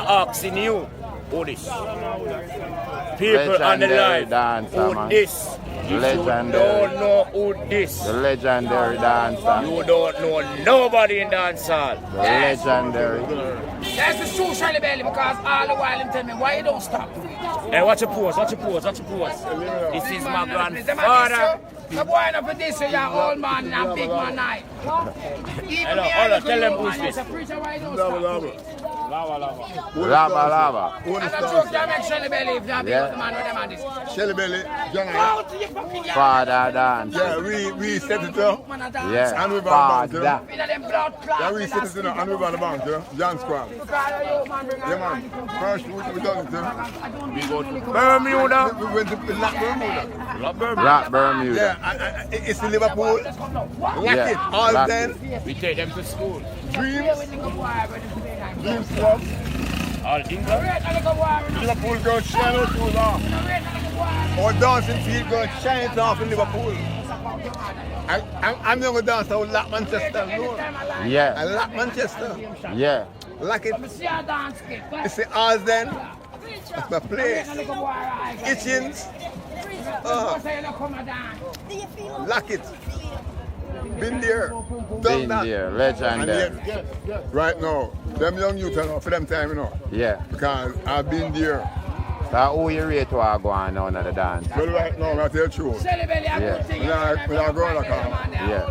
asking you, who this? People on the line, who this? You don't know who this. The legendary dancer. You don't know nobody in dancehall. The legendary. That's the true Shelly Belly because all the while him tell me why you don't stop. Hey, watch your pose, watch your pose, watch your pose. This is my grandfather. The boy not for this, you're old man and big man night. Hello, hold on, tell them who's this. Labba Labba. And the truth, you make Shelly Belly if you're big man with them and this. Shelly Belly, Father dance. yeah, we set it up. Yeah, And we father. Yeah, we set it up and we on the bank, John Squad. Yeah, man. First, we done it, We go to Bermuda. We went to Black Bermuda. Black Bermuda. Yeah, it's in Liverpool. Yeah, it. All Black then. We take them to school. Dreams Club. All England. Liverpool girl shine out too long. Our dancing field girl shine it off in Liverpool. I'm going to dance out Lock Manchester. No. Yeah. I Lock Manchester. Yeah. Lock it. It's the Oz then. That's my place. Kitchens. Lock it. Been there. Been there. Legendary. Right now, them young youth are for them time, you know. Yeah. Because I've been there. So who you rate to go on now in the dance? Well, right now, I tell you the truth. Yeah. We are going like Yeah.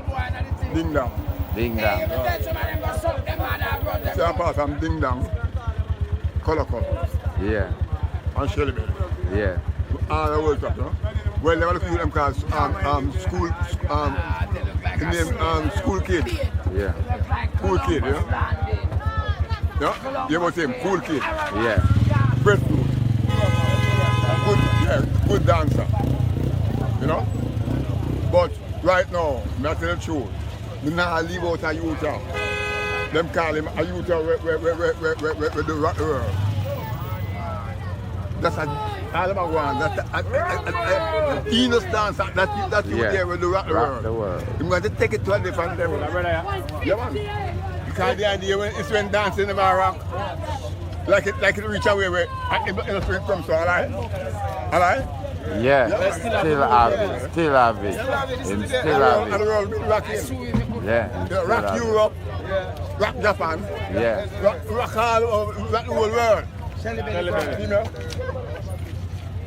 Ding Dong. Ding dong. See apart from Ding Dong, Color Cup, Yeah. and Shelly Belly. Yeah. All the World Cup, you know. Well, they want to them called school, the name school kid. Yeah. Cool kid, you know. Yeah? You must say him, cool kid. Yeah. Breadfruit. Good dancer. You know? But right now, I'm tell the truth. We not leave out a youth. Them call him a youth where the rock the world. That's all I'm going. That's a Enos dancer that you there with the rock the world. I'm going to take it to a different level. Yeah, man. Because the idea is when dancing in the rock, like it reach away where the spring comes, so alright? Alright? Yeah. Still have it. Still have it. Him still have And the it. world be rocking. Yeah. Rock Europe, rock Japan, Yeah. rock all over, rock the whole world. You know?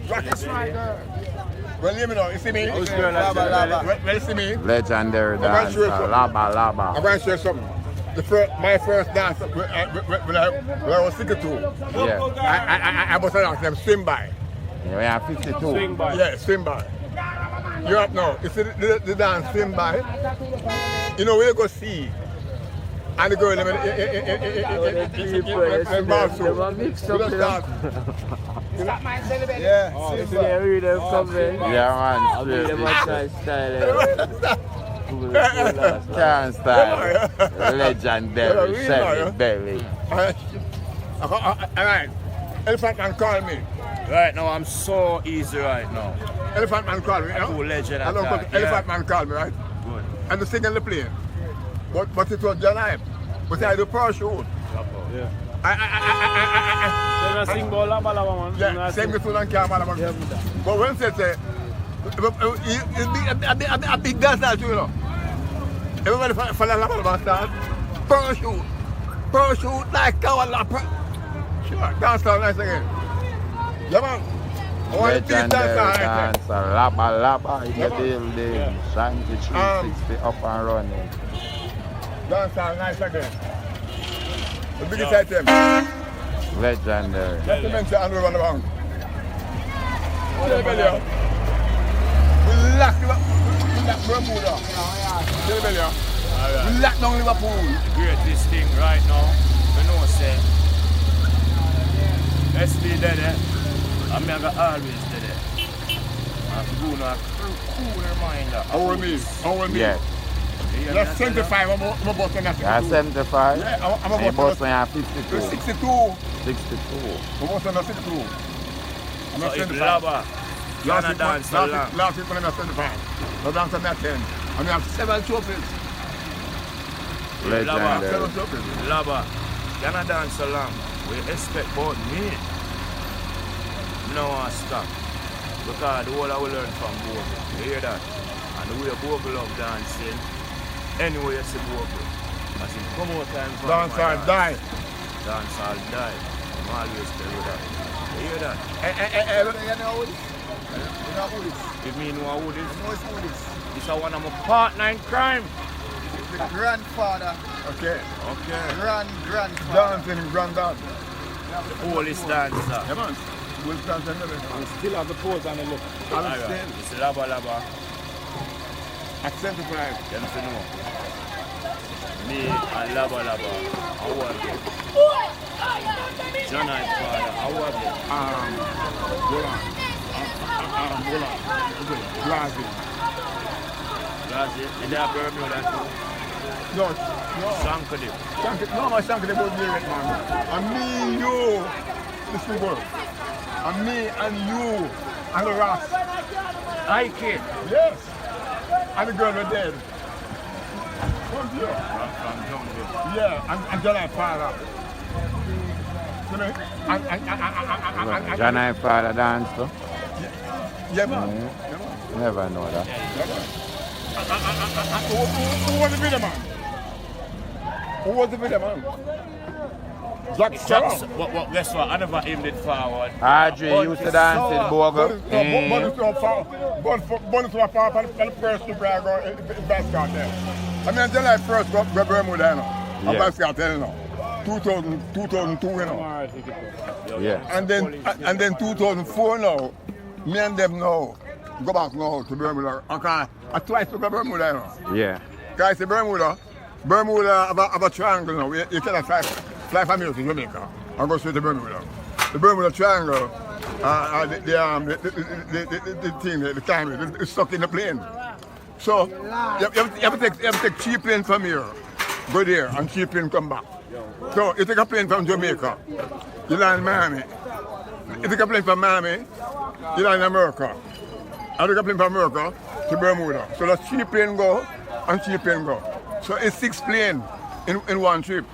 Rock it. Well, you know, you see me? Well, you see me? Legendary dancer. Labba Labba. I'm going to show you something. My first dance when I was 62. Yeah. I was around them swim by. You have 52. Yeah, swim by. You're up now. You see the dance swim by. You know where you go see. And the girl in bathroom. Yeah, man. Can't style. Legendary Shelly Belly. Alright. Elephant Man call me. Right now, I'm so easy right now. Elephant Man call me. Cool legend I don't attack, Elephant Man call me, right? Good. And the sing on the plane. But it was John Hype. But I do parachute. Yeah. I sing about Labba Labba, man. Yeah, sing the tune and camera. But when they say, a big dancer too, you know. Everybody follow Labba Labba start. Parachute like cow and lapper. Sure, dance down nice again. Yeah, man. Legendary dancer. Labba Labba in the building. Shanty 360 up and running. Dance down nice again. The biggest item. Legendary. Let the men say and we run around. We lock Bermuda. We lock down Liverpool. Greatest thing right now, you know, say, let's be there, I'm going to always there. I'm going to cool reminder. How will me? Yeah. That's 75, I'm about to That's 75? Yeah, I'm about to boss when you're 52. 62. 62. I'm about to 62. I'm not 75. Last week when I'm 75. No dance on that 10. And we have 7 trophies. Legendary. 7 trophies. Labba, You're not dance so long. We expect about me. I don't want to stop. Because the whole I will learn from Bogle. You hear that? And the way Bogle love dancing, anyway you see Bogle. As it come out time from Dance all die. Dance all die. I'm always tell you that. You hear that? You know who this? You know who this? You mean who this? You know who this? This is one of my partner in crime. The grandfather. Okay. Okay. Grandfather. Dancing granddad. The oldest dancer. Yeah, man. We'll dance another. We still have the pose and the look. Understand? It's Labba Labba. At 75. You know. Me and Labba Labba. How are you? John and father. How are you? Hold on. Glasses. Glasses. Did they have Bermuda too? No. Shankly. No, my Shankly both near it, man. And me, you. This is good. And me and you and the rats. I kid. Yes. And the girl were dead. Come here. From Jungle. Yeah, and John and father. You know? And John and father dance too? yeah, man. Mm. Never know that. Who was the video man? Who was the video man? Jack Sparrow. What, guess what? I never aimed it forward. Audrey used to dance in Bogle. Bonus to a far for the first to brag on basket there. I mean, until I first got Bermuda, you know. A basket there, you know. 2002, you know. Yeah. And then 2004 now, me and them now go back now to Bermuda. I twice to go Bermuda, you know. Yeah. Guys, Bermuda have a triangle now. You cannot fly from here to Jamaica and go straight to Bermuda. The Bermuda Triangle, the thing, the time is stuck in the plane. So you have to take cheap plane from here, go there, and cheap plane come back. So you take a plane from Jamaica, you land in Miami. You take a plane from Miami, you land in America. I take a plane from America to Bermuda. So that's cheap plane go and cheap plane go. So it's 6 planes in one trip.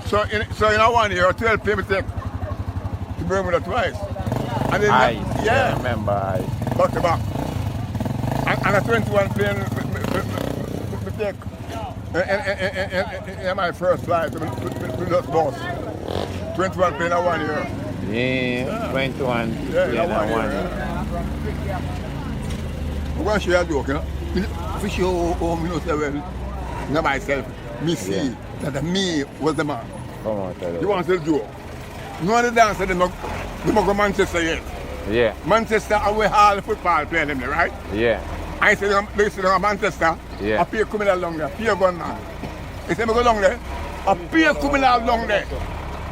So in a 1 year, 12 planes take to Bermuda twice. And then I remember. Back to back. And a 21 plane we take. And my first flight with this bus. 21 plane in 1 year. Yeah, 21 Yeah, plane in 1 year. I'm going to show you a joke, you know. If you show home, you know, say, well, not myself, me see that me was the man. Come on, tell You want to tell joke? No other dancer, they don't go Manchester yet. Yeah. Manchester, and we all the football playing them there, right? Yeah. I say they say Manchester, Yeah. I pay coming along there, pay gun man. They say me go along there, I pay coming along there.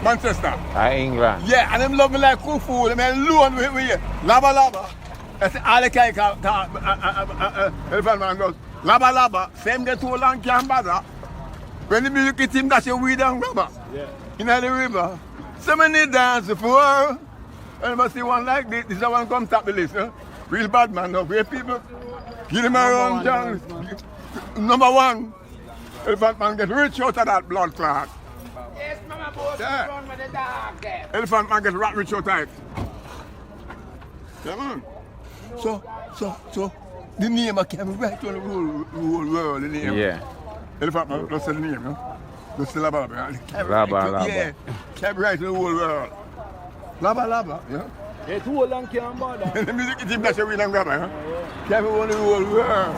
Manchester. England. Yeah, and them love me like cool food, them alone with me. Labba Labba. I say all the guy elephant man goes, Labba Labba, same get too long can't bother. When the music team dash a weed and rubber. Yeah. In the river. So many dance for. And must see one like this. This is the one come top the list. Huh? Real bad man now. Great people. Give him a run, John. Number 1. Elephant man get rich out of that blood clot. Yes, mama, boss, run with the dog there. Elephant man get rich out of it. Yeah, man. So, the name I came right on the whole world, the name. Yeah. Elephant man, that's the name, no? That's the Labba Labba. Labba Labba. Yeah, came right in the whole world. Labba Labba, yeah? It's too long, can't bother. The music team that's a real and grabber, huh? Came on the whole world.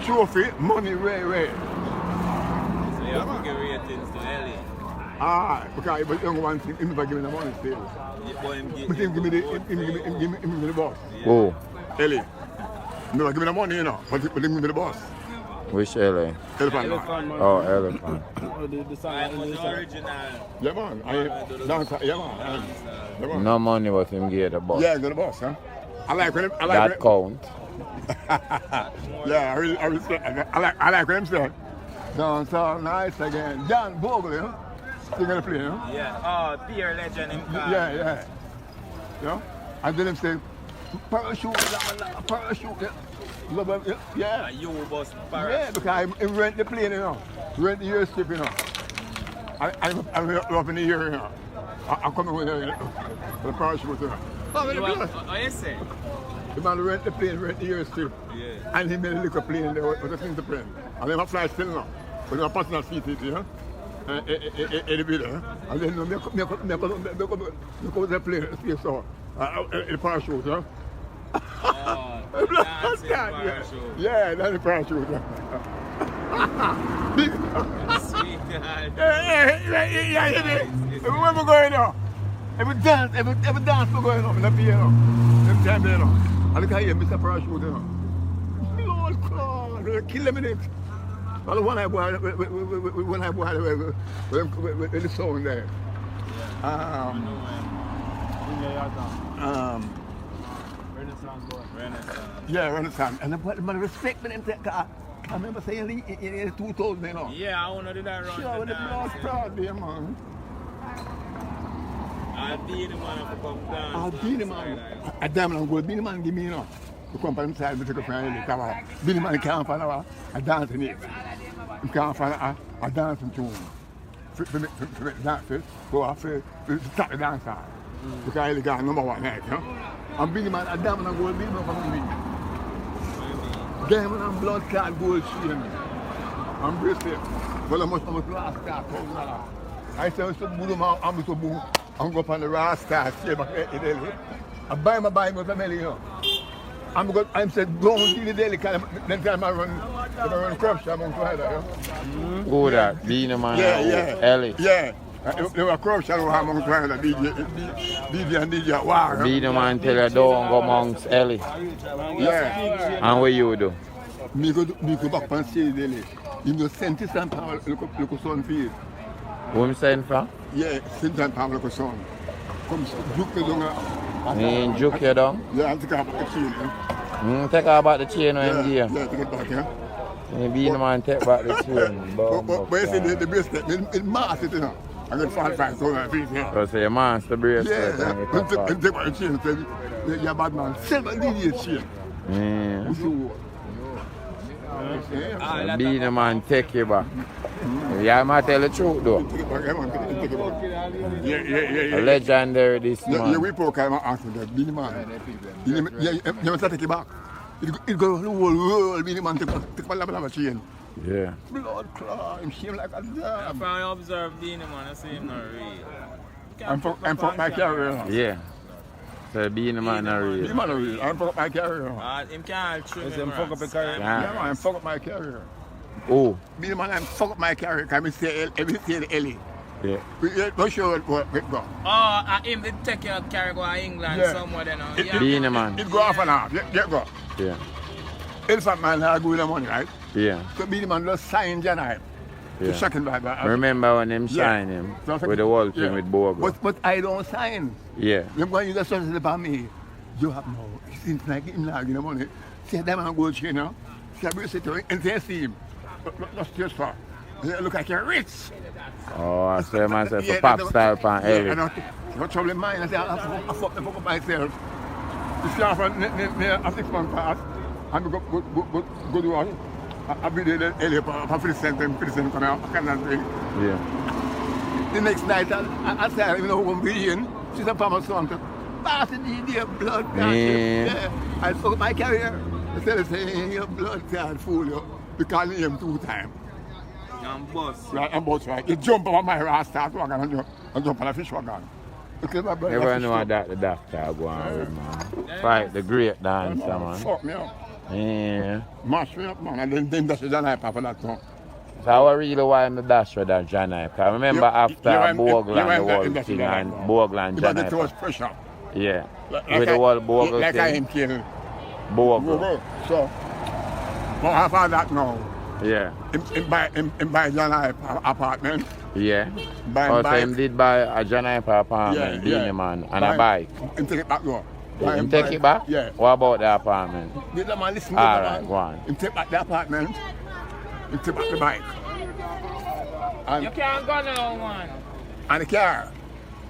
Trophy, money, way. So you have to give ratings to Ellie. Because but young one thing, him never give me the money still. But him give me the boss. Oh, Ellie. Never give me the money, you know, but him give me the boss. which LA? Elephant man. Oh, elephant. The song It was original. Yeah, man. Yeah, man. Yeah, man. No money, but him get the boss. Yeah, go the boss, huh? I like when That count. Yeah, I respect. I like when him say, "Don't sound nice again." John Bogle, you know? Still gonna play, you know? Yeah. Oh, dear legend in car. Yeah. You know? And then him say, "Parachute, parachute." Yeah. You bus Yeah, because I rent the plane, you know. Rent the airstrip, you know. I'm up in the air, you know. I'm coming with the parachute, you know. Oh, you say? The man rent the plane, rent the airstrip. Yeah. And he made a little plane there with a thing to plane. And then I fly still now. But I'm personal seat, you know. Elevator. And then I come with the plane, space so. The parachute, you know. Oh, that's it, parachute. Yeah, that's the parachute. Sweet God. Yeah. Where we going now? Every dance we're going on in the piano. Them time there now. And look at here, Mr. Parachute, you know. Lord God, they're killing me. Well, when I bought with the song there. Renaissance. Yeah, Renaissance. And I respect me. I remember saying in 2000, you know. Yeah, I want to do that run. Sure, with the blood proud there, man. I'll be the man to come down. I'll be the man. A diamond and gold. Be the man give me, you know. To come from inside, we take a friend. Be the man can't find a dance in it. You can't find a dancing tune. For dance, go off to start the dance out. Because I got number one night, you know. And be the man, a diamond and gold, be the man from me. Diamond and blood card gold chain. I'm bracelet. Well, I must last start. I say, I'm so good, I'm go up on the Rasta, stay back in Delhi. I buy my family, you know. I'm said, don't in the Delhi, because then time I run corruption among Florida, you know. Who that? Beenie man? Yeah. Ellie? Yeah. There were corruption among Florida, DJ and DJ, wow. Beenie man tell you don't go amongst Ellie. Yeah. And what you do? Me go back and stay in Delhi. You know, St. St. Paul, look at son field. Who am saying from? Yeah, St. St. Paul, look at son. Come juke me down. Me juke you down? Yeah, I'll take out the chain, take out about the chain when you yeah, take it back, yeah. Beenie man take back the chain. But you see, the bracelet, it's massive, you know. I got 45,000 feet here. So you master bracelet. Yeah, and take back the chain, say, you're a bad man. Sell my DJ chain. Yeah. Beenie man take you back. Yeah, I might tell the truth though. Take it back, take it back. Yeah. A legendary this man. Yeah, we poke him and ask him that, Beenie man. You must take it back. It goes the whole world, Beenie man, take my Labba Labba chain. Yeah. Blood clot, him shame like a If damn. I observe Beenie man, I see him not real. I'm fuck my carrier. Yeah. So Beenie man not real. Beenie man real. I'm fuck my carrier. Him can't trim him. Fuck up the carrier. Yeah, man, I'm fuck up my carrier. Oh. Beenie man, I'm fuck up my carrier. Can I say the Ellie? Yeah. Don't show it where it go. Oh, him did take your carry go to England somewhere then. Beenie man. It go off and off. Yeah, go. Yeah. Elephant man has good money, right? Yeah. So Beenie man just sign Janai. Yeah. Second by. Remember when him sign him with the whole thing with Bogle? But I don't sign. Yeah. Remember you just said about me, you have no, since like him now, you know money. See that man go to you know. See I bring it to him and then see him. Not just for. Look like you're rich. Oh, I say myself a pop style pan Ellie. No trouble in mine. I say I fuck myself. You see after 6 months pass, and we go to one. I'll be there early for the center come out. I cannot drink. Yeah. The next night, I say, you know, who be in. She's a farmer's son. Pass the DJ blood card. Yeah. I fuck my carrier. I said, your blood card fool you. Because him 2 times. I'm boss. Right, I'm boss, right. You jump over my Rasta wagon and jump on a fish wagon. Never know that the doctor go on with, man. Fight the great dancer, man. Fuck me up. Yeah. Mash me up, man. And then that's the Janai for that song. So I really why I'm the dash with that Janai. Because I remember after Bogle and the whole thing and Bogle and Janai. Because it was pressure. Yeah. With the whole Bogle like thing. I am killing. Bogle. So, but after that now, yeah. In buy Janai apartment. Yeah. Buy so him did buy a Janai apartment, Beenie man, and a bike. And take it back though. Him take it back? Yeah. What about the apartment? Did the man listen all right, go on. Him take back the apartment. Him take back the bike. And you can't go now, man. And the car.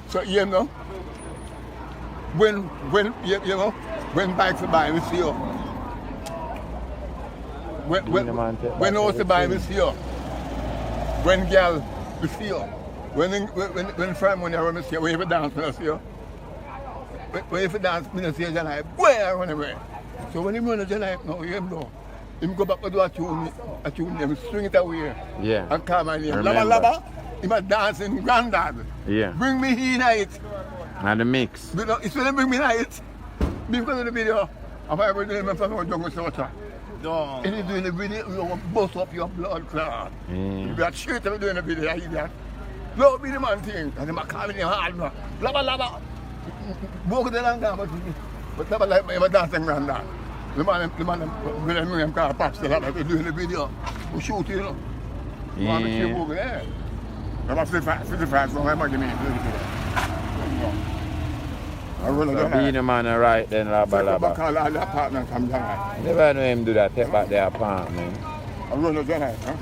So you know, when you know, when bikes are buying, we see you. When house to buy, we see you. When girl, we see you. when Friday morning I run, I say, where you dance, I say, where you dance, I say, Jamaica, where I run away. So when he run to Jamaica now, you know, him go back to do a tune, him swing it away. Yeah. And call my name. Labba Labba, him a dancing granddad. Yeah. Bring me in it. And the mix. It's when they bring me in it. Because of the video, I'm ever doing my family jungle soldier. No. And you doing the video, you will bust up your blood clot. You got shit to doing the video, I hear that. No, be the man thing. And I'm calling you hard, man. Labba Labba. Bogle the long time, but Labba Labba, I'm a dancing granddad. The man, when I knew him, called Pops, they're doing the video. We shoot, you know. Yeah. I'm a Bogle, yeah. I'm 55, so I'm going So Beenie man right then, Labba Labba. call all the apartments from Jamaica. Never know him do that, take back the apartment. I run to Jamaica.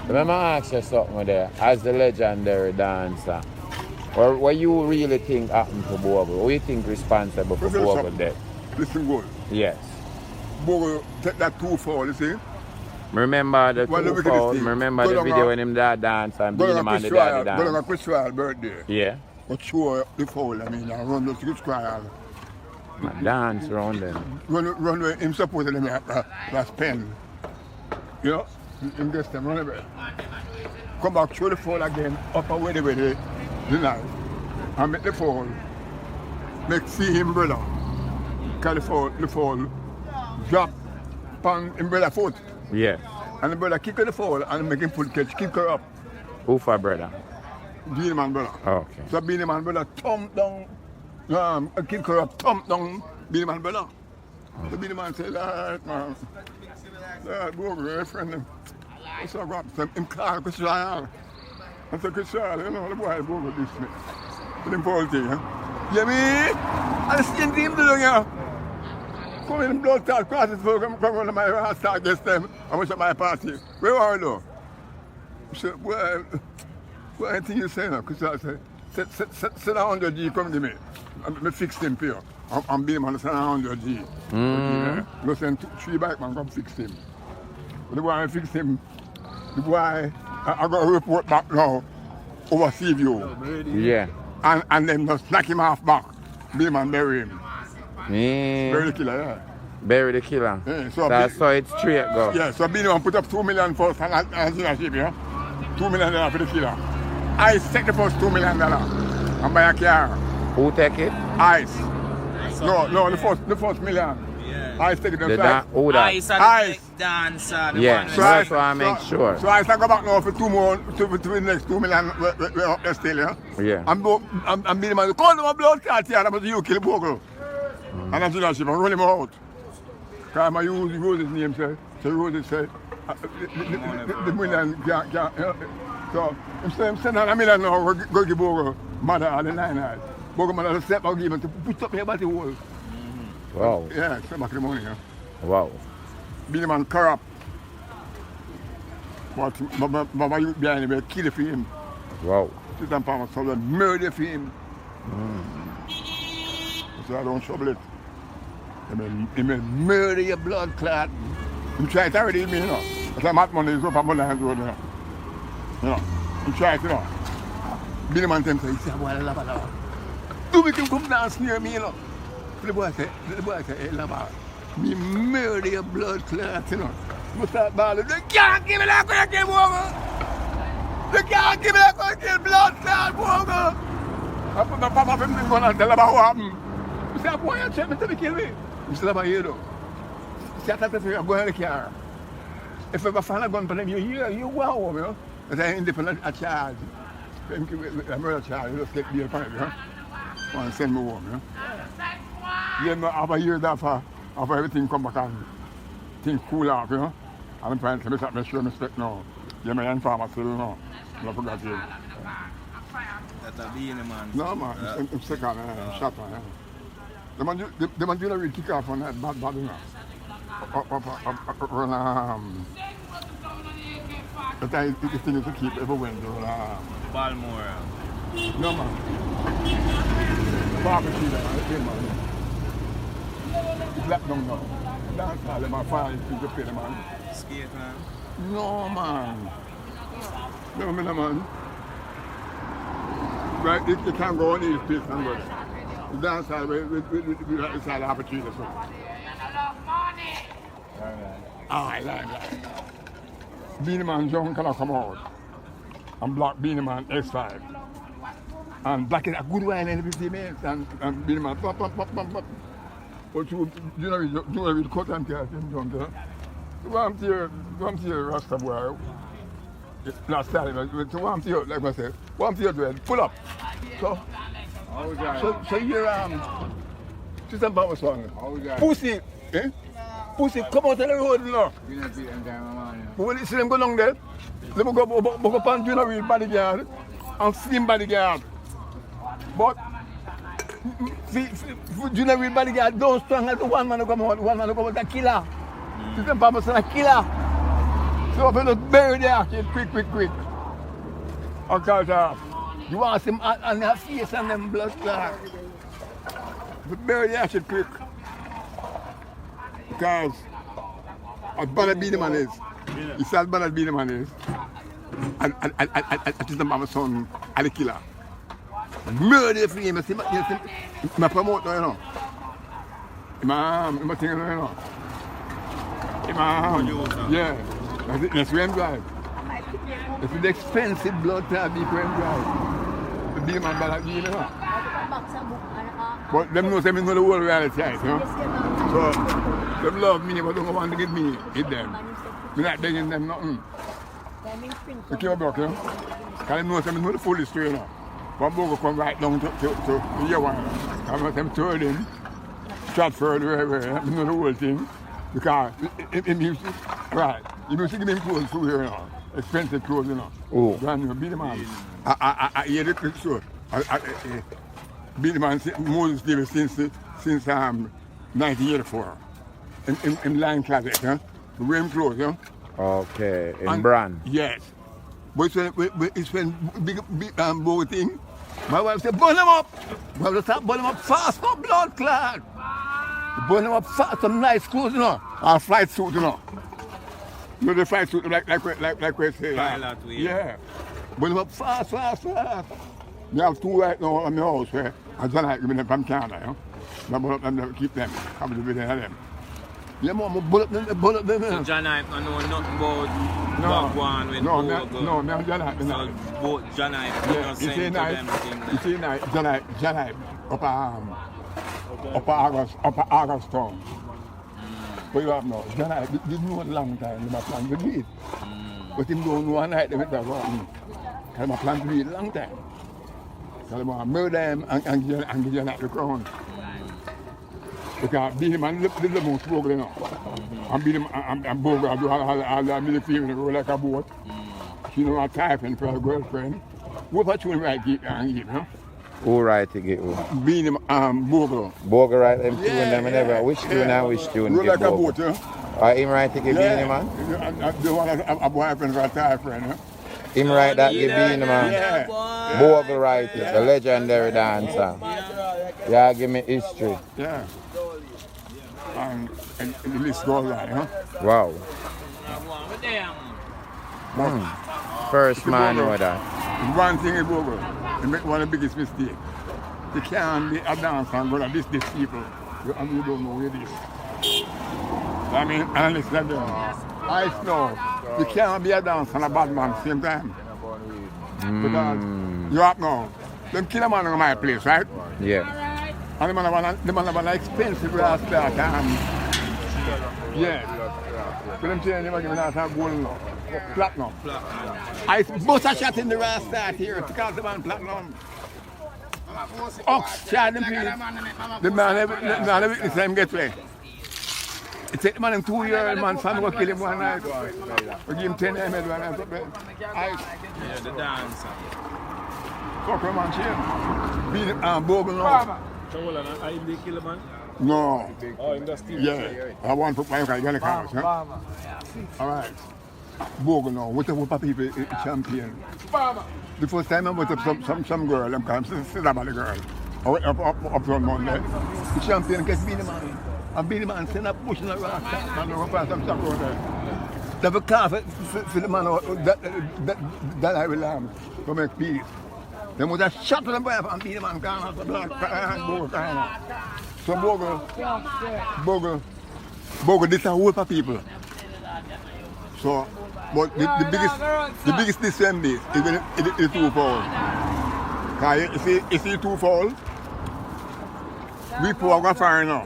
Let me ask you something there, as the legendary dancer. What you really think happened to Bogle? What you think responsible for Bogle death? Listen good. Yes. Bogle take that 2 fall, you see? Remember the Well, 2 fall, remember the video when him that dance and Beenie man the daddy dance? Go on Chris Royal birthday. Yeah. But sure the fall, I mean, I run to Chris Royal. Dance around them. Run where him supposed to last pen. You know? Him gets them run away. Come back through the fall again, up away the night. And make the fall. Make see him brother. Cause the fall drop on him brother foot. Yeah. And the brother kick her the fall and make him full catch, kick her up. Who for brother? Beenie man brother. Okay. So Beenie man brother thump down, kick her up, thump down Beenie man brother. So Beenie man say, Lord man, Lord, Bogle, friend. What's up, Rob? So him call Chris Royal. I said, Chris Royal, you know, the boy Bogle this me. With him Paul thing, huh? You mean? And the same team doing here. Come in blood start crosses for come on my house start against them. I was at my party. Where are you though? I said, well, what I think you say now? Because I said, send 100 G come to me. I fixed him for you. I'm being man, send 100 G. Go send 3 bike man come fix him. But the boy I fixed him, the boy I got a report back now over Seaview. Yeah. And then just knock him off back. Beenie man bury him. Yeah. Bury the killer, yeah. Bury the killer. Yeah, so That's how it's straight go. Yeah, so Beenie man put up $2 million first and dealership, yeah? $2 million for the killer. I take the first $2 million and buy a car. Who take it? Ice. No, the first million. Yeah. Ice take it The themselves. who that? Ice and Ice. the dancer. The Yeah, one so that's why I make sure. So I go back now for 2 more, to the next $2 million we're up there still, yeah? Yeah. I'm Beenie man, call them a blood clot here, that was you kill Bogle. And I'm dealership, I run him out. Because I use his name, say, so Rose said, the million can't, so I'm sending $1 million now, go give Bogle mother all the 9 nights. Bogle mother step out, give him to put up here about the wall. Wow. Yeah, step back the money, yeah. Wow. Beenie man corrupt. But my youth behind him, kill for him. Wow. Sit and palm so murder for him. So I don't trouble it. He may murder your blood clot. He tried to already, you know. But I'm at money, he's up on my land road, you know. He tried, you know. Beenie man tell him, he said, boy, Labba Labba. Do we can come down near me, you know. The boy said, hey, Labba, me murder your blood clot, you know. But start balling, they can't give me that way, kill Bogle. They can't give me that way, kill blood clot, Bogle. I put my papa from him and tell about what happened. He said, boy, you check me to kill me. He said, Labba, you know. He said, I'm going to the car. If I find a gun for them, you go home, you know. Because I'm independent at charge. I'm a charge, you just get the appointment, you know. And send me home, you know. Then after a year after everything come back and things cool off, you know. And I'm trying to make sure I respect now. Yeah, my informer still, you know. I forgot you. That's a Beenie man. No, man, I'm sick on it, shot on it. The man do really kick off on that bad, you know. But the thing is to keep every window. Balmore. No, man. Barbecue, man. It's black down now. Dance hall, my father used to pay the man. Skate, man. No, man. No, man. right, you can't go on these places and go there. The dance hall, we decide the opportunity. So. Like. Beenie Man John cannot come out. And Black Beenie Man S5. And Black is a good wine and everything, man. And Beenie Man, pop. But you know, cut and tear him down there. One tear Rasta boy. Last time, one tear, like I said, one tear pull up. So you're Sister Baba song. Pussy, eh? Pussy, come out on the road now. When you see them go down there, they will go up and do a bodyguard and slim bodyguard. But Junior bodyguard don't strong as the one man who come out, a killer. Sister Baba song a killer. So if you just bury the kid quick. Because you want some on their face and them blood clot. But bury the shit quick. Because as bad as Beenie Man is, it's as bad as Beenie Man is. And Sister Baba son are the killer. Murder for him, I promote now, you know. I'm thinking, you know. Yeah, that's where I'm driving. It's the expensive blood to be where I'm driving. The Beenie Man bad, you know. But them know the whole reality, you know. So, them love me, but don't want to get me, hit them. I'm not begging them nothing. They came back, you know. Because they know the full history, you know. One Bogle come right down to year one. Because them told him, Stratford, wherever, I know the whole thing. Because in music, right, you music give him clothes for here, you know. Expensive clothes, you know. Oh. Brand new, Beenie Man. I hear the quick story. Beenie Man, Moses Davis since 1984. In line closet, huh? The wearing clothes, you know. Okay, in brand. Yes. But it's when big Bogle thing. My wife said, burn them up. My wife said, burn them up fast, no blood clot. Burn them up fast, some nice clothes, you know. Or flight suit, you know. You know the flight suit, like we say. Yeah. Burn them up fast. We have two right now in the house, where I don't like them from Canada, you know. I burn up them, keep them. Have to be there them. Yeah, mama, bullet them. So John Hype don't know nothing about Bogle with Bogle. No, John Hype. So both John Hype don't send to them thing. You see, John Hype, upper August town. But you have no, John Hype, this know a long time, they plan to do it. But him don't know one night, they went back home. Because they plan to do it a long time. So they want to murder him and give John Hype the crown. Because Beenie Man live the most Bogle, you know. And Bogle do all the military in the road like a boat. She know a typing for her girlfriend. What about you right and give, you know? Who right to get who? Beenie Bogle. Bogle right them two and them never. Which tune and which tune road give like Bogle? A boat, yeah. Him right to give Beenie Man? The one a boyfriend for a typefriend, yeah. Him right that give Beenie Man? Yeah. Bogle right it, the legendary dancer. Yeah, give me history. Yeah. And the list goes on, huh? Wow. First man know that. One thing is Bogle, they make one of the biggest mistakes. You can't be a dancer and go to this people, and you don't know where it is. I mean, and listen to them. I know, you can't be a dancer and a bad man at the same time. Because you have now, them kill a man in my place, right? Yeah. And the man have an expensive brass start. Yeah. But them saying they give me that gold now. Platinum. I bust a shot in the brass start here because the man platinum. Ox, shot them please. The man never witness him get play. It take the man in 2 years, man, son will kill him one night. We give him 10 ml one night. Yeah, the dancer. Fuck him man, Beenie Bogle now. So hold on, are you the killer man? No. Oh, in the steel. Yeah. I want to put my guy in the cars, huh? All right. Bogle now, what the people champion. The first time I went up some girl, I'm kind of still about the girl. I went up on Monday. The champion gets Beenie Man. And Beenie Man send up pushing around and go past some stuff over there. They have a car for the man that I will come make peace. They would have shot them by and beat them and gone out the black and Bogle. So Bogle, this is a whole of people. So, but the biggest disadvantage is when it's too foul. Because if it's too foul, we pour a fire now.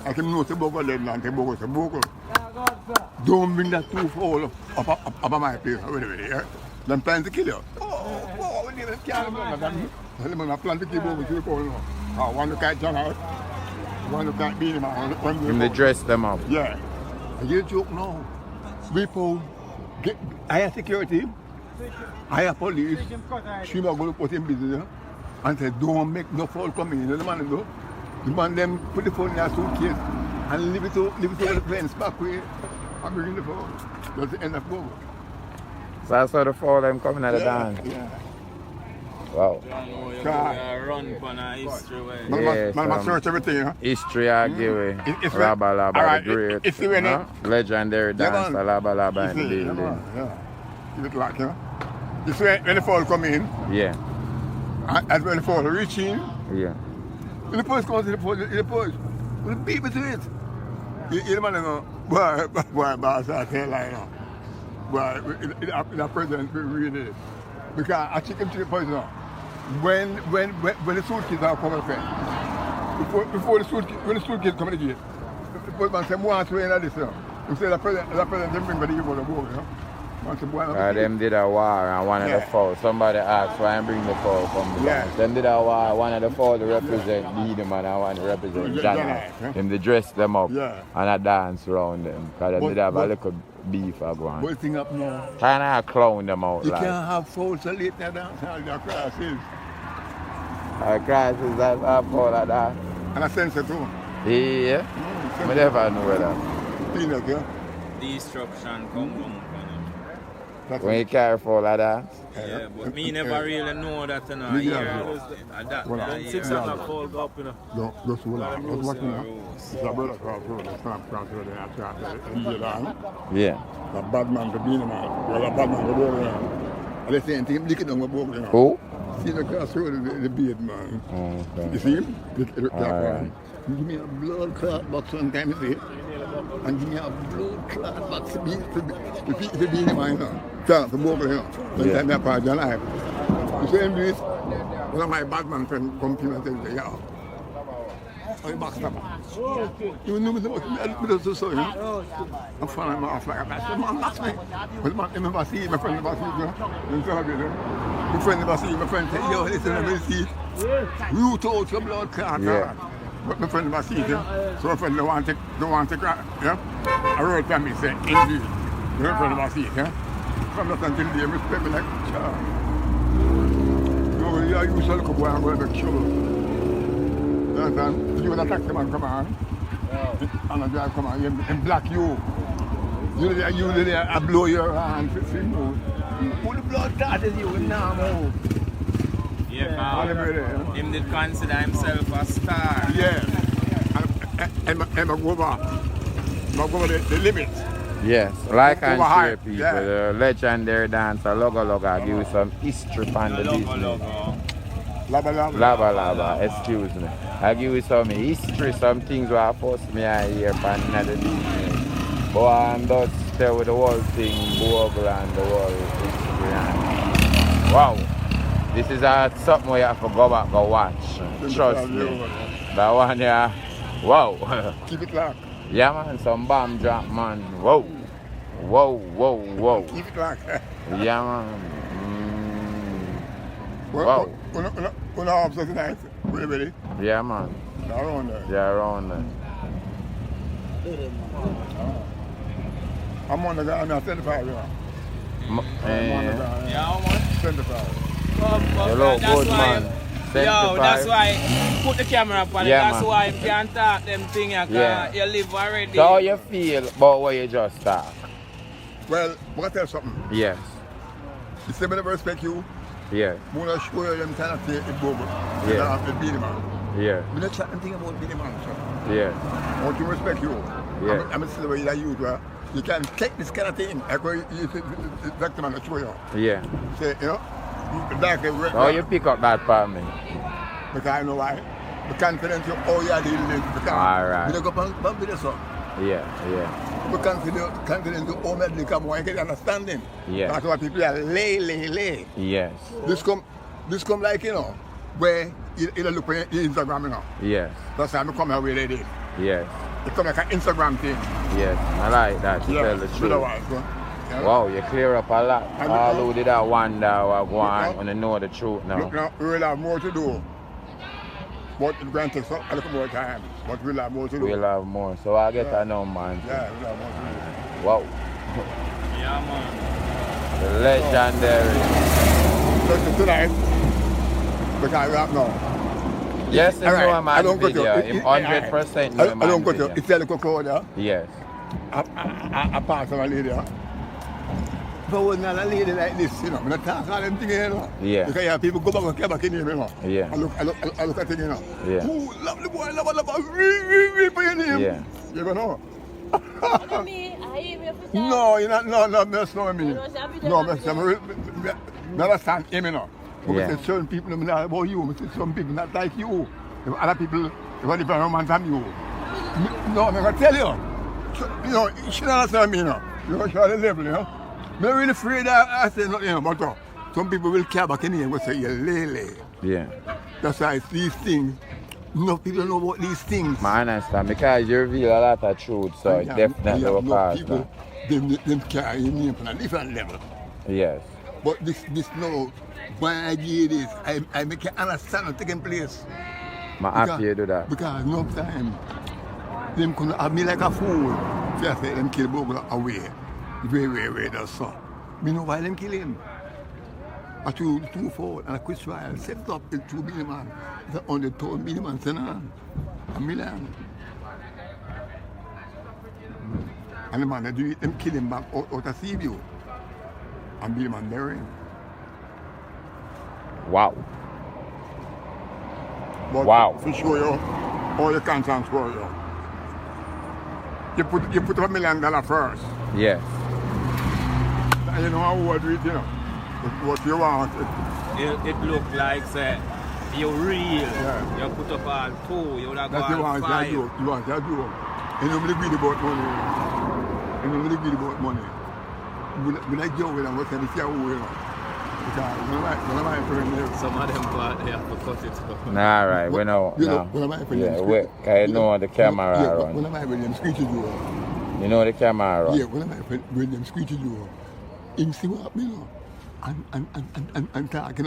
I can know the Bogle dead and the Bogle say, Bogle, don't bring that too foul up my place. Them plan to kill you. Oh, we need to kill them. Them plan to kill Bogle to the foul now. One look at John out, one look at Beenie man. They dress them up. Yeah. You joke now. People get higher security, higher police, she not going to put in business and say, don't make no foul come in. You know the man do? The man them put the phone in their suitcase and leave it to the planes back way and bring the phone. That's the end of Bogle. So I saw the foul them coming at the dance. Yeah. Wow. Run for a history way. Man, search everything, huh? History I give away. Labba Labba, right, the great, legendary dancer, Labba Labba in the building. Yeah. It's like, you know? You see when the fall come in, yeah. And when the fall reach in, yeah. When the police comes in the police, we'll beat it to it. You man go, boy, boss, I tell you now. Boy, the president really is. Because I check him to the police now. When the suitcase are coming before the suitcase come in the gate, the policeman said, "More to in this now." He said, "The president didn't bring the evil to Bogle, you know." Them did a war and one of the foul. Somebody asked why I bring the foul from the dance. Them did a war, one of the foul to represent Beenie man and one to represent Jamaica. Them they dress them up and I dance around them. Because they did have a little beef or go on. What thing up now? Kind of clown them out. You like. can't have fouls so late in the dance hall, the crosses. Crosses that have foul like that. And I sense it too. Yeah. I never know that. Peanut, yeah? Destruction come from. When you carry foul like that? Yeah, but me never really know that, you know. Yeah, 6 o'clock fall go up, you know. No, just hold on. What's watching now? It's a brother cross road, it's not cross road, and I try to end it on. Yeah. The bad man to Beenie man. Well, a bad man to Bogle. And they say, "Team, lick it down with Bogle." Who? See the cross road, the beard man. Oh, okay. You see him? Right. Give me a blood clot box sometime, you see? And give me a blood clot box to Beenie man, you know. So, to Bogle, you know. Sometime I part your life. You see him do this? One of my bad man friends come to me and say, "Yo, how you box them?" You know me the box, you know? I'm falling him off like that. I said, "Man, box me." But man, I never see my friend never see you, know? My friend never see my friend say, "Yo, listen, let me see. Root out your blood clot." Yeah. But my friend never see it, yeah? So my friend don't want to cry, yeah? I wrote to me, say, "Indeed." My friend never see it, yeah? From that until they respect me like, child. No, you shall look up where I'm going to make trouble. You understand? You will attack the man, come on. And the guy come on, and black you. You I blow your hand, see move. Who the blood started you now move? Yeah, him did consider himself a star. Yeah. And I go over the limit. Yes, like and share people. Yeah. The legendary dancer, Labba Labba, give you some history on the business. Labba Labba. Labba Labba, excuse me. I give you some history, some things where first me I hear from another business. But I'm just tell with the whole thing, Bogle and the whole history. And wow, this is something where you have to go back and watch. Trust me. That one, yeah, wow. Keep it locked. Yeah, man, some bomb drop, man. Whoa. Whoa, whoa, whoa. Keep it locked. Yeah, man. Wow. When I observe tonight, we ready? Yeah, man. They're around there. Yeah, around there. I'm on the guy, I'm not 75, you know. I'm on the guy. Yeah, man. 75. Hello, good man. Yo, that's why put the camera up on it. Yeah, that's man. why you can't talk them things. Yeah. You live already. So how you feel about what you just talk? Well, I'm going to tell you something. Yes. You say I never respect you. Yes. I'm going to show you them kind of thing in Bogle. Yeah. I'm Beenie man. Yeah. I'm not chatting thing about Beenie man, sir. Yeah. I want to respect you. Yeah. I'm a celebrity like you, right? You can take this kind of thing. I go, you say, Dr. Man, show you. Yeah. Say, you know, How you pick up that for me? Because I know why. The confidence of all you are dealing with. Because alright. you go up with this one. Yeah. The confidence of all that come one get understanding. Yeah. That's why people are lay. Yes. This come like, where you look at your Instagram, Yes. That's how I come here with it. Yes. It come like an Instagram thing. Yes. I like that. You tell the truth. Wow, you clear up a lot. All who did that wonder what go on and know the truth now. Look, now, we will have more to do. But it will take a little more time. But we'll have more to do. We'll have more. So I get that now, man. Yeah, we'll have more to do. Wow. Yeah, man. The legendary. So tonight, because we have now. Yes, you know I'm on video. 100% know I'm I don't go on to video. it's a little crowd. Yes. I pass on a lady. But when not a lady like this, I'm not talking all them things, Yeah. Because you have people go back and come back in here, Yeah. I look at it, Yeah. Ooh, lovely boy, Labba, really, for your name. Yeah. You don't know. Me, I hear you for No, you're not, no, mess no with me. No, mess no. Understand him, Yeah. Because certain people, not about you, some people not like you. If other people, if other people romance from you. No, I'm going to tell you. You should understand me, You should the level, I'm not really afraid that I say nothing, but some people will care back in here and go say, you're lily. Yeah. That's why it's these things. No people know about these things. I understand because you reveal a lot of truth, so it definitely will pass. People, them carry your name on a different level. Yes. But this no, why I did this, I make you understand what's taking place. I'm happy you do that. Because no time, them could have me like a fool. So I say them kill Bogle away. Way, that's so. Me know why them kill him. I two forward and I quit trial, set up the 2 million man. The only 2 million man, send on. $1 million. And the man, they do it, them kill him back out of sea view. And be the man burying. Wow. But Wow. to show you all your conscience for you. You put $1 million first. Yes. And you know how we do it, What you want. It look like, say, you're real. Yeah. You put up all 2, you would have That's you gone want 5. You want to do. And you really greedy about money. And you really greedy about money. When I go with them, what's the fear? Because one of my friends, Some of them part they have to cut it off. Nah, all right, we know. one of my friends, I know the camera one run. of my friends screeching you. You know the camera run. Yeah, one of my friends when them screeching you. Him see what me and talk,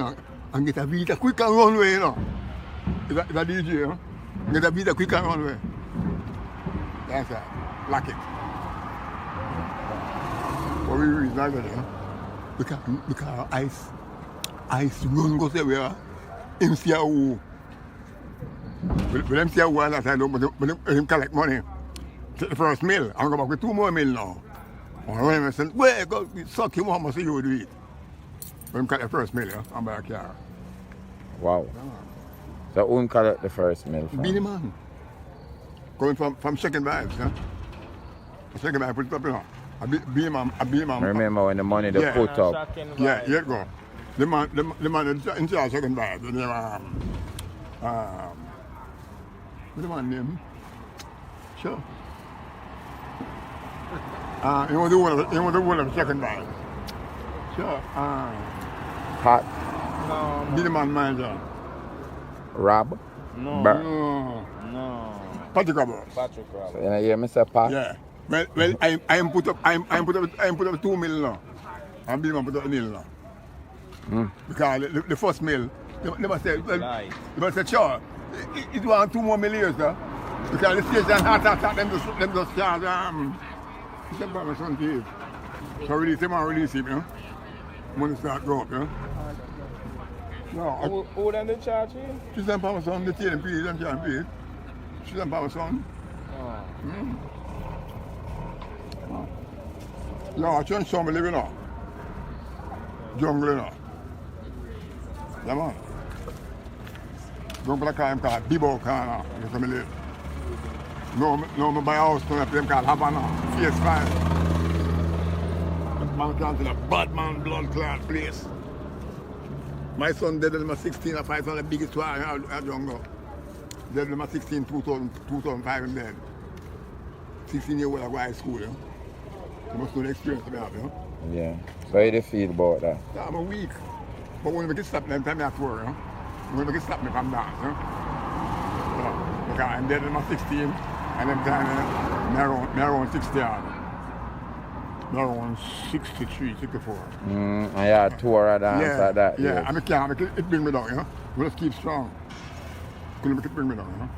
and get a beat a quick and run away, Is that DJ, Get a beat a quick and run away. That's it. Lock it. For we reason I got it, Because ice run goes everywhere. Him see a who. But them see a who that I don't, but him collect money. Take the first meal. I'm going back with 2 more meal now. When I said, well, go suck him, how much you do it? When him collect the first meal, I'm back here. Wow. So who collect the first meal from? Beenie man. Going from second vibes, Second vibes, put it up, A Beenie man. Remember when the money they put up? Yeah, here it go. The man in charge second vibes. The name, what's the man name? Sure. You want the one of second vibe. Sure. Hot. No. Be the man manager. Rob? No. Patrick Roberts. So, you hear me say Pat? Yeah. Well, I put up 2 million now. And Be the man put up $1 million now. Because the first meal, they say, sure, it was 2 more million, sir. Because the station heart attack, them just charge, it's about my son to So release him, Money start go up, No. Who then they charge you? She's on power son, they tell him pay, them can't pay. She's on power son. No, I change some living now. Jungle now. Yeah, man. Don't call him called Bibo car now. You come live. No, I buy a house now, them called Havana. PS5. Man can't tell a bad man blood clot place. My son dead when I was 16, I fight on the biggest war I don't go. Dead when I was 16, 2005 and dead. 16 years old I go to high school, you know. You must know the experience I have, you know. Yeah. So how do you feel about that? I'm a weak. But when we get stopped, then time I have to work, you know. When we get stopped me from dance, you know. Because I'm dead when I was 16, and then time I'm around 60 odd. Around 63, 64. I had tour of dance like that. Yeah, yes. and I can't make it bring me down, you know. We just keep strong. Couldn't make it bring me down, you know.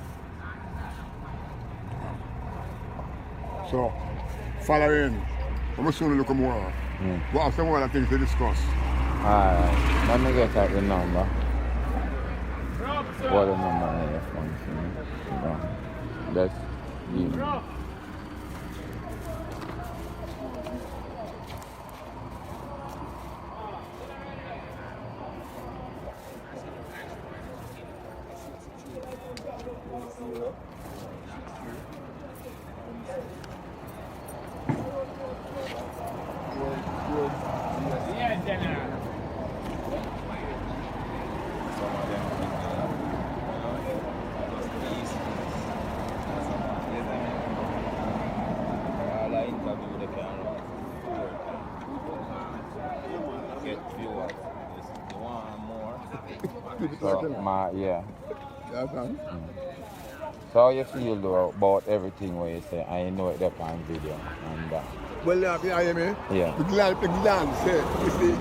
So, following, I'm soon look more. But after more other things to discuss. Alright, let me get out the number. What the number is from? That's you. So, yeah. So how you feel though about everything what you say? I know it up on video and that. Well, I am yeah. The glad say, you see,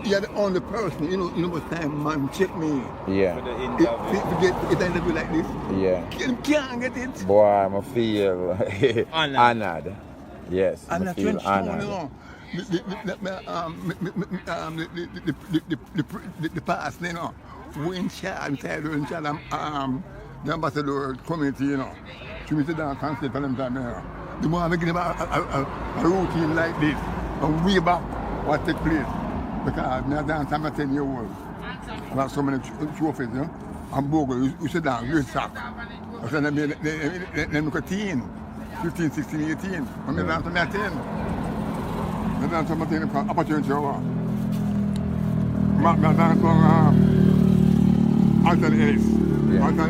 you're the only person, you know what time man check me. Yeah. If you get an interview like this, yeah. You can't get it. Boy, I feel honored. Yes, I feel honored. You know. The past, you know, we in charge, the ambassador community, you know, to me to dance and stay for them time, you know. The more I give them a routine like this, and way back what take place, because I dance, I'm 10 years old. I have so many trophies, you know, and Bogle, we sit down, great sack. I said, they look at 15, 16, 18, when they dance to me at 10. I dance to me at opportunity over. I dance to Alton Ellis. Yeah. Alton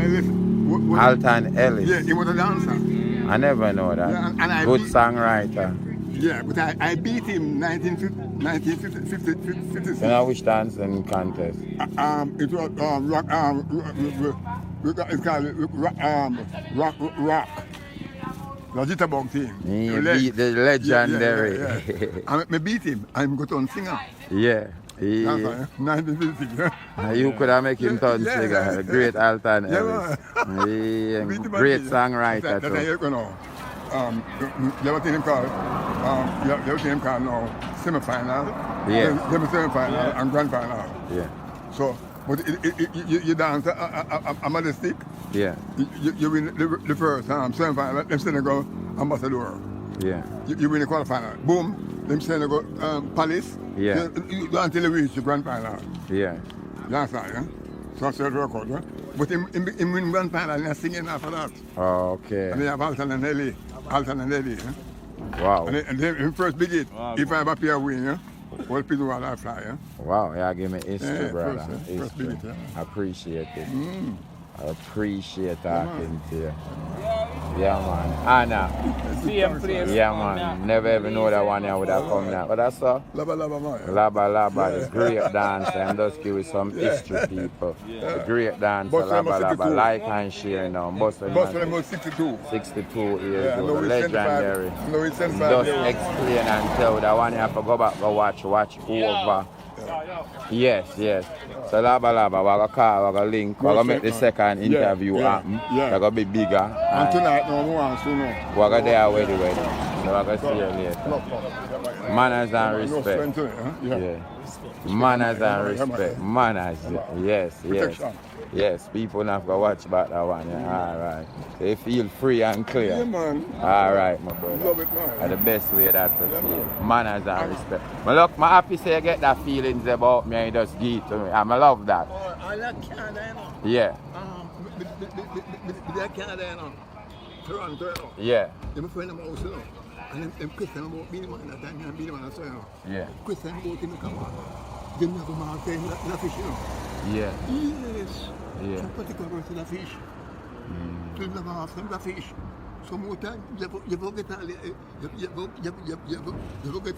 Ellis? Yeah, he was a dancer. I never know that. Yeah, and good songwriter. Yeah, but I beat him 1956. You know which dancing contest? It was it's called rock. The jitterbug team. The legendary. Yeah. I beat him. I'm going to singer. Yeah. 1956. You could have made him turn singer. Great Alton Ellis. Great songwriter too. You have a team called now semi-final. Yeah. Semi-final and grand final. Yeah. So, but you dance a modestic. Yeah. You win the first semi-final. Them still go ambassador. Yeah. You win the quarterfinal. Boom. Them still go Palace. Yeah. You go until you reach the grand final. Yeah. That's right, yeah. So that's the record, yeah. But in win grand final and they're singing after that. Oh, okay. And they have Alton and Ellie. Yeah. Wow. And then in first big hit, if I have a win, yeah. Well, people will have fly, yeah. Wow, yeah, give me history, brother. First big hit, yeah. I appreciate it. I appreciate talking to you. Yeah, man. Anna. Same place. Yeah, man. Never ever know that one here would have come now. But that's all. Labba Labba, man. Labba Labba, the great dancer. I'm just giving some history, people. The great dancer, Labba Labba. Like and share now. Boston about 62. 62 years old. Legendary. Just explain and tell that one you have to go back, go watch over. Yes. So Labba Labba, we're going to call, we're going to link, we're going to make the second interview happen. We're going to be bigger. And tonight, no more, so no. We're going to there already. So we're going to see you later. Manners and respect. Yeah. Manners and respect. Manners. Yes. Yes, people have to watch back that one. Yeah. All right. They feel free and clear. Yeah, man. All right, my brother. Love it, man. That's the best way that to feel. Manners and respect. But look, I'm happy to get that feelings about me and just give it to me. I love that. I like Canada, you know. Yeah. With Canada, you know. Toronto, you know. Yeah. I'm friend of house, you know. And them question about Beenie man that time, and Beenie man as well, you know. Yeah. Question about him, come on. Them never mark them the fish, you know. Yeah. Yes. Yeah. Some particular to the fish. Them never mark them the fish. Some more time, you forget all you forget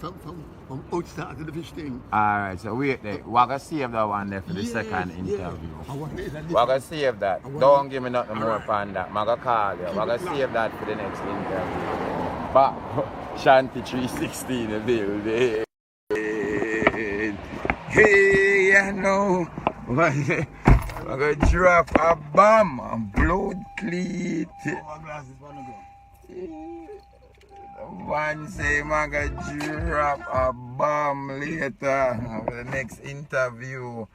from outside to the fish thing. Alright, so wait there. We're going to save that one there for the second interview. We're going to save that. Don't give me nothing more upon that. I'm going to call you. We're going to save that for the next interview. But Shanty 316 the building. Hey, I know. I'm going to drop a bomb and blood cleat. One say I'm going to drop a bomb later for the next interview.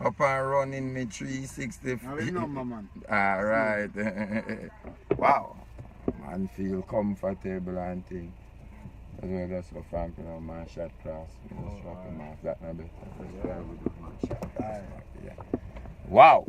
Up and running me 360. Man. Alright. Wow. Man feel comfortable and thing. As well just go from my shot class. Just drop him off. That no better. Yeah. Wow.